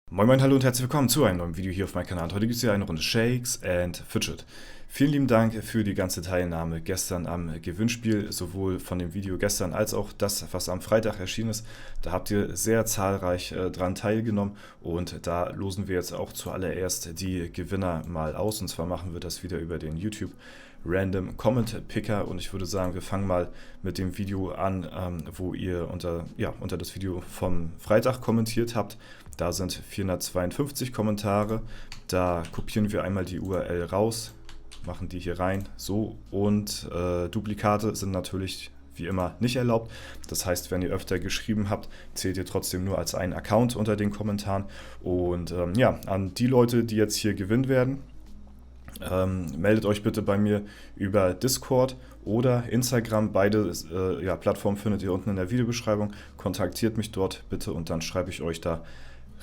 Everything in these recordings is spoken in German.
Moin Moin, hallo und herzlich willkommen zu einem neuen Video hier auf meinem Kanal. Heute gibt es hier eine Runde Shakes and Fidget. Vielen lieben Dank für die ganze Teilnahme gestern am Gewinnspiel, sowohl von dem Video gestern als auch das, was am Freitag erschienen ist. Da habt ihr sehr zahlreich dran teilgenommen und da losen wir jetzt auch zuallererst die Gewinner mal aus. Und zwar machen wir das wieder über den YouTube Random Comment Picker und ich würde sagen, wir fangen mal mit dem Video an, wo ihr unter das Video vom Freitag kommentiert habt. Da sind 452 Kommentare, da kopieren wir einmal die URL raus, machen die hier rein, so, und Duplikate sind natürlich wie immer nicht erlaubt. Das heißt, wenn ihr öfter geschrieben habt, zählt ihr trotzdem nur als einen Account unter den Kommentaren. Und ja, an die Leute, die jetzt hier gewinnen werden, meldet euch bitte bei mir über Discord oder Instagram. Beide Plattformen findet ihr unten in der Videobeschreibung. Kontaktiert mich dort bitte und dann schreibe ich euch da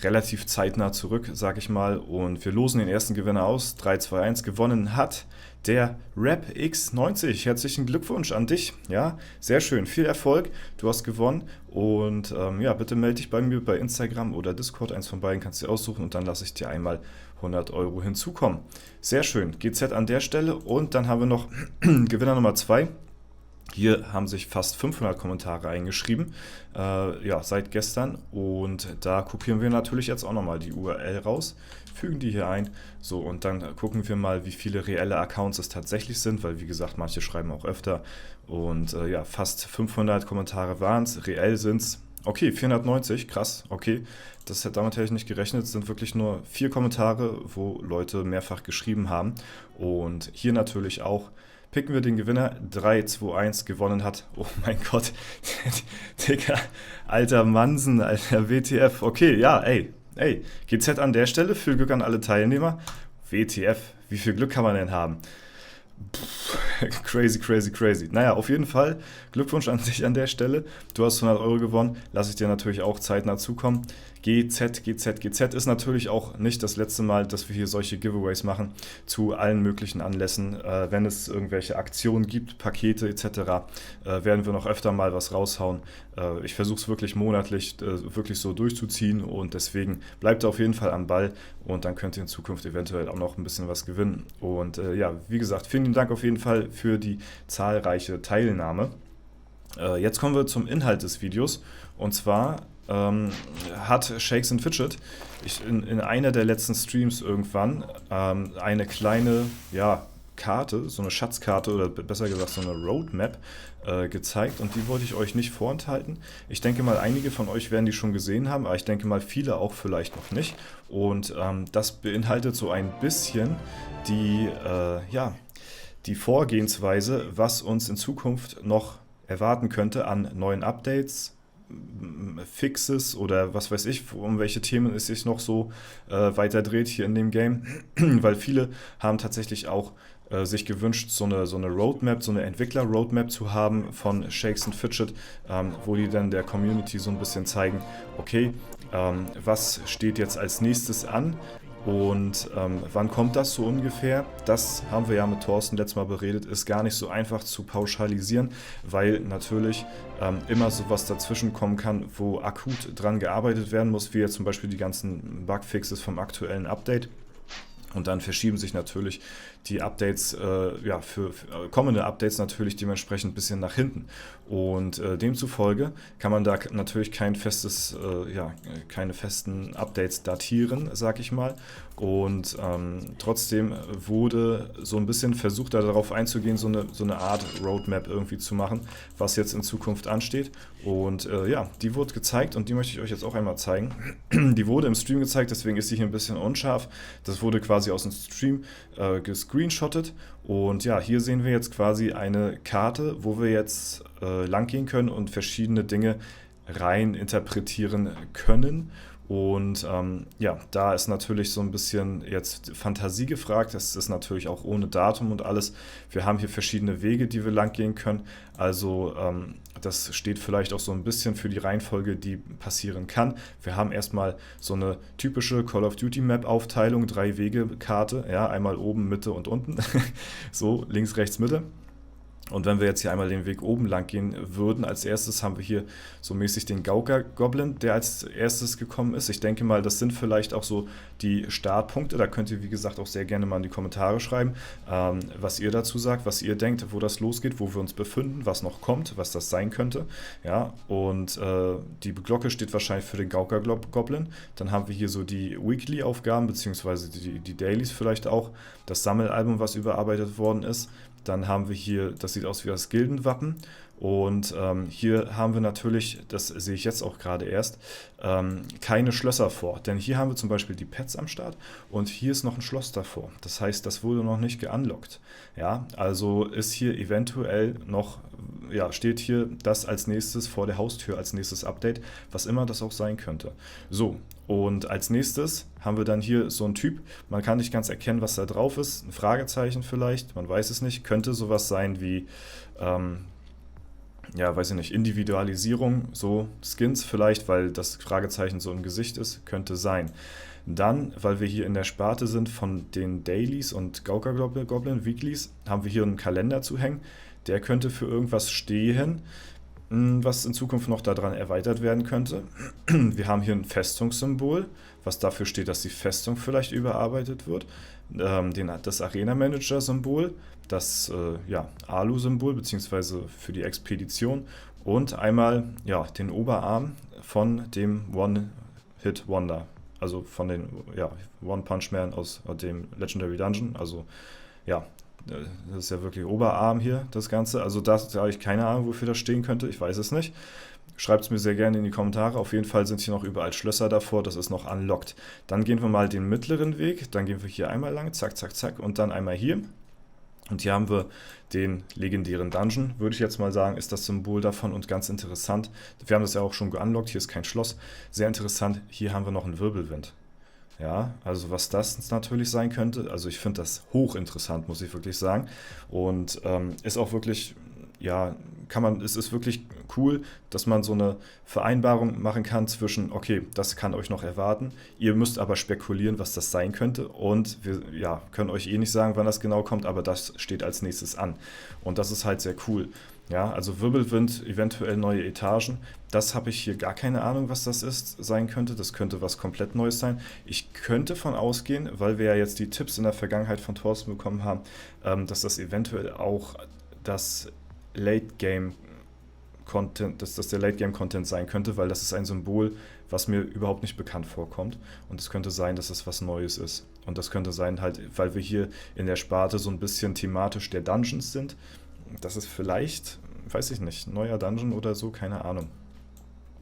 relativ zeitnah zurück, sag ich mal. Und wir losen den ersten Gewinner aus. 3, 2, 1. Gewonnen hat der Rap X90. Herzlichen Glückwunsch an dich. Ja, sehr schön. Viel Erfolg. Du hast gewonnen. Und ja, bitte melde dich bei mir bei Instagram oder Discord. Eins von beiden kannst du dir aussuchen und dann lasse ich dir einmal 100 € hinzukommen. Sehr schön. GZ an der Stelle. Und dann haben wir noch Gewinner Nummer 2. Hier haben sich fast 500 Kommentare eingeschrieben, seit gestern, und da kopieren wir natürlich jetzt auch nochmal die URL raus, fügen die hier ein, so, und dann gucken wir mal, wie viele reelle Accounts es tatsächlich sind, weil wie gesagt, manche schreiben auch öfter und fast 500 Kommentare waren es, reell sind es, okay, 490, krass, okay, damit hätte ich nicht gerechnet, es sind wirklich nur 4 Kommentare, wo Leute mehrfach geschrieben haben, und hier natürlich auch picken wir den Gewinner, 3, 2, 1, gewonnen hat. Oh mein Gott, Digga, alter Mansen, alter WTF. Okay, ja, ey, GZ an der Stelle, viel Glück an alle Teilnehmer. WTF, wie viel Glück kann man denn haben? Crazy, crazy, crazy. Naja, auf jeden Fall, Glückwunsch an dich an der Stelle. Du hast 100 € gewonnen, lasse ich dir natürlich auch zeitnah zukommen. GZ ist natürlich auch nicht das letzte Mal, dass wir hier solche Giveaways machen zu allen möglichen Anlässen. Wenn es irgendwelche Aktionen gibt, Pakete etc., werden wir noch öfter mal was raushauen. Ich versuche es wirklich monatlich wirklich so durchzuziehen und deswegen bleibt auf jeden Fall am Ball und dann könnt ihr in Zukunft eventuell auch noch ein bisschen was gewinnen. Und wie gesagt, vielen Dank auf jeden Fall für die zahlreiche Teilnahme. Jetzt kommen wir zum Inhalt des Videos und zwar hat Shakes and Fidget in einer der letzten Streams irgendwann eine kleine Karte, so eine Schatzkarte oder besser gesagt so eine Roadmap gezeigt und die wollte ich euch nicht vorenthalten. Ich denke mal, einige von euch werden die schon gesehen haben, aber ich denke mal, viele auch vielleicht noch nicht. Und das beinhaltet so ein bisschen die Vorgehensweise, was uns in Zukunft noch erwarten könnte an neuen Updates, Fixes oder was weiß ich, um welche Themen es sich noch so weiter dreht hier in dem Game, weil viele haben tatsächlich auch sich gewünscht, so eine Roadmap, so eine Entwickler-Roadmap zu haben von Shakes and Fidget, wo die dann der Community so ein bisschen zeigen, okay, was steht jetzt als nächstes an und wann kommt das so ungefähr? Das haben wir ja mit Thorsten letztes Mal beredet, ist gar nicht so einfach zu pauschalisieren, weil natürlich immer sowas dazwischen kommen kann, wo akut dran gearbeitet werden muss, wie jetzt zum Beispiel die ganzen Bugfixes vom aktuellen Update. Und dann verschieben sich natürlich die Updates, für kommende Updates natürlich dementsprechend ein bisschen nach hinten. Und demzufolge kann man da natürlich keine festen Updates datieren, sag ich mal. Und trotzdem wurde so ein bisschen versucht, darauf einzugehen, so eine Art Roadmap irgendwie zu machen, was jetzt in Zukunft ansteht. Und die wurde gezeigt und die möchte ich euch jetzt auch einmal zeigen. Die wurde im Stream gezeigt, deswegen ist sie hier ein bisschen unscharf. Das wurde quasi aus dem Stream gescreenshottet. Und ja, hier sehen wir jetzt quasi eine Karte, wo wir jetzt lang gehen können und verschiedene Dinge rein interpretieren können. Und da ist natürlich so ein bisschen jetzt Fantasie gefragt. Das ist natürlich auch ohne Datum und alles. Wir haben hier verschiedene Wege, die wir lang gehen können. Also das steht vielleicht auch so ein bisschen für die Reihenfolge, die passieren kann. Wir haben erstmal so eine typische Call of Duty Map Aufteilung, 3-Wege-Karte, ja, einmal oben, Mitte und unten, so links, rechts, Mitte. Und wenn wir jetzt hier einmal den Weg oben lang gehen würden, als erstes haben wir hier so mäßig den Gauker-Goblin, der als erstes gekommen ist. Ich denke mal, das sind vielleicht auch so die Startpunkte. Da könnt ihr, wie gesagt, auch sehr gerne mal in die Kommentare schreiben, was ihr dazu sagt, was ihr denkt, wo das losgeht, wo wir uns befinden, was noch kommt, was das sein könnte. Ja, und die Glocke steht wahrscheinlich für den Gauker-Goblin. Dann haben wir hier so die Weekly-Aufgaben, beziehungsweise die Dailies vielleicht auch. Das Sammelalbum, was überarbeitet worden ist. Dann haben wir hier, das sieht aus wie das Gildenwappen. Und hier haben wir natürlich, das sehe ich jetzt auch gerade erst, keine Schlösser vor. Denn hier haben wir zum Beispiel die Pets am Start und hier ist noch ein Schloss davor. Das heißt, das wurde noch nicht geunlockt. Ja, also ist hier eventuell noch, ja, steht hier das als nächstes vor der Haustür, als nächstes Update, was immer das auch sein könnte. So, und als nächstes haben wir dann hier so einen Typ. Man kann nicht ganz erkennen, was da drauf ist. Ein Fragezeichen vielleicht, man weiß es nicht. Könnte sowas sein wie, ja, weiß ich nicht, Individualisierung, so Skins vielleicht, weil das Fragezeichen so im Gesicht ist, könnte sein. Dann, weil wir hier in der Sparte sind von den Dailies und Gauker Goblin Weeklies, haben wir hier einen Kalender zu hängen. Der könnte für irgendwas stehen, was in Zukunft noch daran erweitert werden könnte. Wir haben hier ein Festungssymbol, was dafür steht, dass die Festung vielleicht überarbeitet wird. Das Arena-Manager-Symbol, das ja, Alu-Symbol, beziehungsweise für die Expedition. Und einmal ja, den Oberarm von dem One-Hit-Wonder. Also von den ja, One-Punch-Man aus dem Legendary Dungeon. Also ja, das ist ja wirklich Oberarm hier, das Ganze. Also da habe ich keine Ahnung, wofür das stehen könnte. Ich weiß es nicht. Schreibt es mir sehr gerne in die Kommentare. Auf jeden Fall sind hier noch überall Schlösser davor. Das ist noch unlocked. Dann gehen wir mal den mittleren Weg. Dann gehen wir hier einmal lang. Zack, zack, zack. Und dann einmal hier. Und hier haben wir den legendären Dungeon, würde ich jetzt mal sagen, ist das Symbol davon und ganz interessant. Wir haben das ja auch schon geunlockt. Hier ist kein Schloss. Sehr interessant. Hier haben wir noch einen Wirbelwind. Ja, also was das natürlich sein könnte, also ich finde das hochinteressant, muss ich wirklich sagen. Und ist auch wirklich, ja, es ist wirklich cool, dass man so eine Vereinbarung machen kann zwischen, okay, das kann euch noch erwarten, ihr müsst aber spekulieren, was das sein könnte und wir ja, können euch eh nicht sagen, wann das genau kommt, aber das steht als nächstes an. Und das ist halt sehr cool. Ja, also Wirbelwind, eventuell neue Etagen. Das habe ich hier gar keine Ahnung, was das sein könnte. Das könnte was komplett Neues sein. Ich könnte von ausgehen, weil wir ja jetzt die Tipps in der Vergangenheit von Thorsten bekommen haben, dass das eventuell auch das Late Game Content, dass das der Late Game Content sein könnte, weil das ist ein Symbol, was mir überhaupt nicht bekannt vorkommt. Und es könnte sein, dass es was Neues ist. Und das könnte sein, halt, weil wir hier in der Sparte so ein bisschen thematisch der Dungeons sind. Das ist vielleicht, weiß ich nicht, ein neuer Dungeon oder so, keine Ahnung.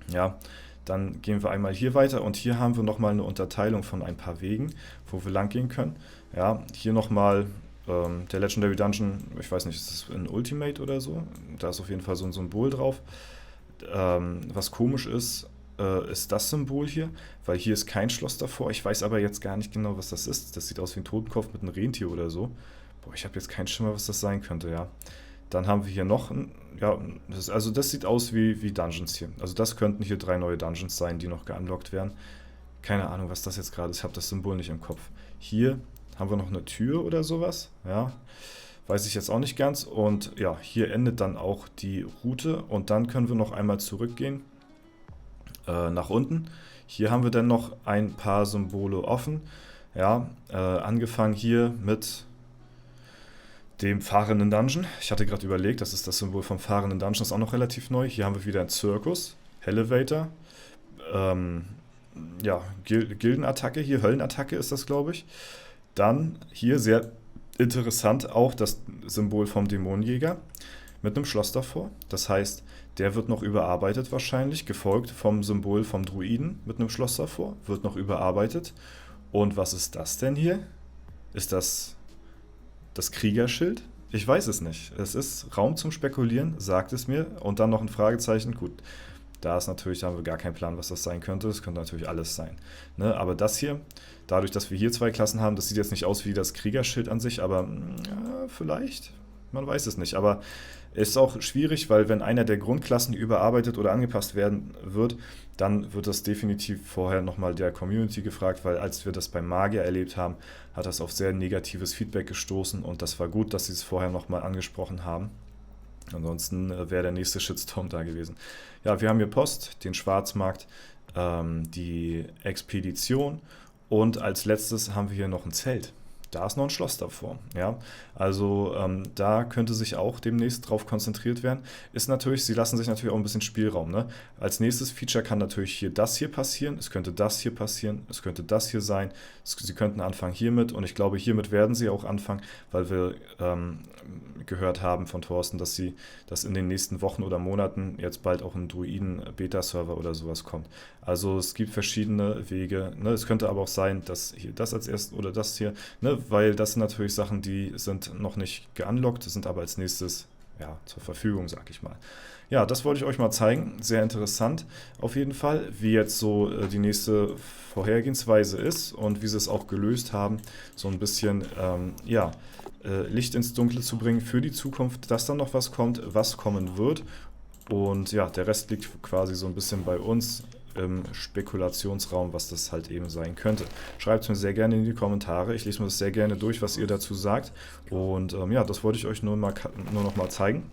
Ja, dann gehen wir einmal hier weiter und hier haben wir nochmal eine Unterteilung von ein paar Wegen, wo wir lang gehen können. Ja, hier nochmal der Legendary Dungeon, ich weiß nicht, ist das ein Ultimate oder so? Da ist auf jeden Fall so ein Symbol drauf. Was komisch ist, ist das Symbol hier, weil hier ist kein Schloss davor. Ich weiß aber jetzt gar nicht genau, was das ist. Das sieht aus wie ein Totenkopf mit einem Rentier oder so. Boah, ich habe jetzt keinen Schimmer, was das sein könnte, ja. Dann haben wir hier noch, ja, das sieht aus wie Dungeons hier. Also das könnten hier 3 neue Dungeons sein, die noch geunlockt werden. Keine Ahnung, was das jetzt gerade ist, ich habe das Symbol nicht im Kopf. Hier haben wir noch eine Tür oder sowas, ja, weiß ich jetzt auch nicht ganz. Und ja, hier endet dann auch die Route und dann können wir noch einmal zurückgehen nach unten. Hier haben wir dann noch ein paar Symbole offen, ja, angefangen hier mit dem fahrenden Dungeon. Ich hatte gerade überlegt, das ist das Symbol vom fahrenden Dungeon, das ist auch noch relativ neu. Hier haben wir wieder einen Zirkus, Elevator, ja, Gildenattacke, hier Höllenattacke ist das, glaube ich. Dann hier sehr interessant auch das Symbol vom Dämonenjäger mit einem Schloss davor. Das heißt, der wird noch überarbeitet wahrscheinlich, gefolgt vom Symbol vom Druiden mit einem Schloss davor, wird noch überarbeitet. Und was ist das denn hier? Ist das Kriegerschild? Ich weiß es nicht. Es ist Raum zum Spekulieren, sagt es mir. Und dann noch ein Fragezeichen. Gut, da haben wir gar keinen Plan, was das sein könnte. Das könnte natürlich alles sein. Ne? Aber das hier, dadurch, dass wir hier 2 Klassen haben, das sieht jetzt nicht aus wie das Kriegerschild an sich, aber ja, vielleicht, man weiß es nicht. Aber es ist auch schwierig, weil wenn einer der Grundklassen überarbeitet oder angepasst werden wird, dann wird das definitiv vorher nochmal der Community gefragt, weil als wir das beim Magier erlebt haben, hat das auf sehr negatives Feedback gestoßen und das war gut, dass sie es vorher nochmal angesprochen haben. Ansonsten wäre der nächste Shitstorm da gewesen. Ja, wir haben hier Post, den Schwarzmarkt, die Expedition und als letztes haben wir hier noch ein Zelt. Da ist noch ein Schloss davor. Ja? Also da könnte sich auch demnächst drauf konzentriert werden. Ist natürlich, sie lassen sich natürlich auch ein bisschen Spielraum. Ne? Als nächstes Feature kann natürlich hier das hier passieren, es könnte das hier passieren, es könnte das hier sein. Sie könnten anfangen hiermit und ich glaube, hiermit werden sie auch anfangen, weil wir gehört haben von Thorsten, dass in den nächsten Wochen oder Monaten jetzt bald auch ein Druiden-Beta-Server oder sowas kommt. Also es gibt verschiedene Wege. Ne? Es könnte aber auch sein, dass hier das als erstes oder das hier, ne? Weil das sind natürlich Sachen, die sind noch nicht geunlockt, sind aber als nächstes ja, zur Verfügung, sag ich mal. Ja, das wollte ich euch mal zeigen. Sehr interessant auf jeden Fall, wie jetzt so die nächste Vorhergehensweise ist und wie sie es auch gelöst haben, so ein bisschen Licht ins Dunkle zu bringen für die Zukunft, dass dann noch was kommt, was kommen wird. Und ja, der Rest liegt quasi so ein bisschen bei uns im Spekulationsraum, was das halt eben sein könnte. Schreibt es mir sehr gerne in die Kommentare. Ich lese mir das sehr gerne durch, was ihr dazu sagt. Und ja, das wollte ich euch nur noch mal zeigen.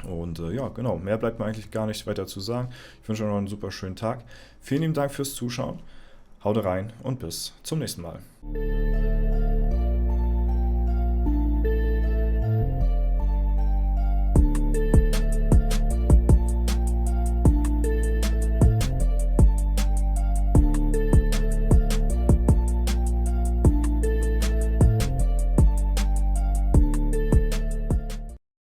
Und ja, genau, mehr bleibt mir eigentlich gar nicht weiter zu sagen. Ich wünsche euch noch einen super schönen Tag. Vielen lieben Dank fürs Zuschauen. Haut rein und bis zum nächsten Mal.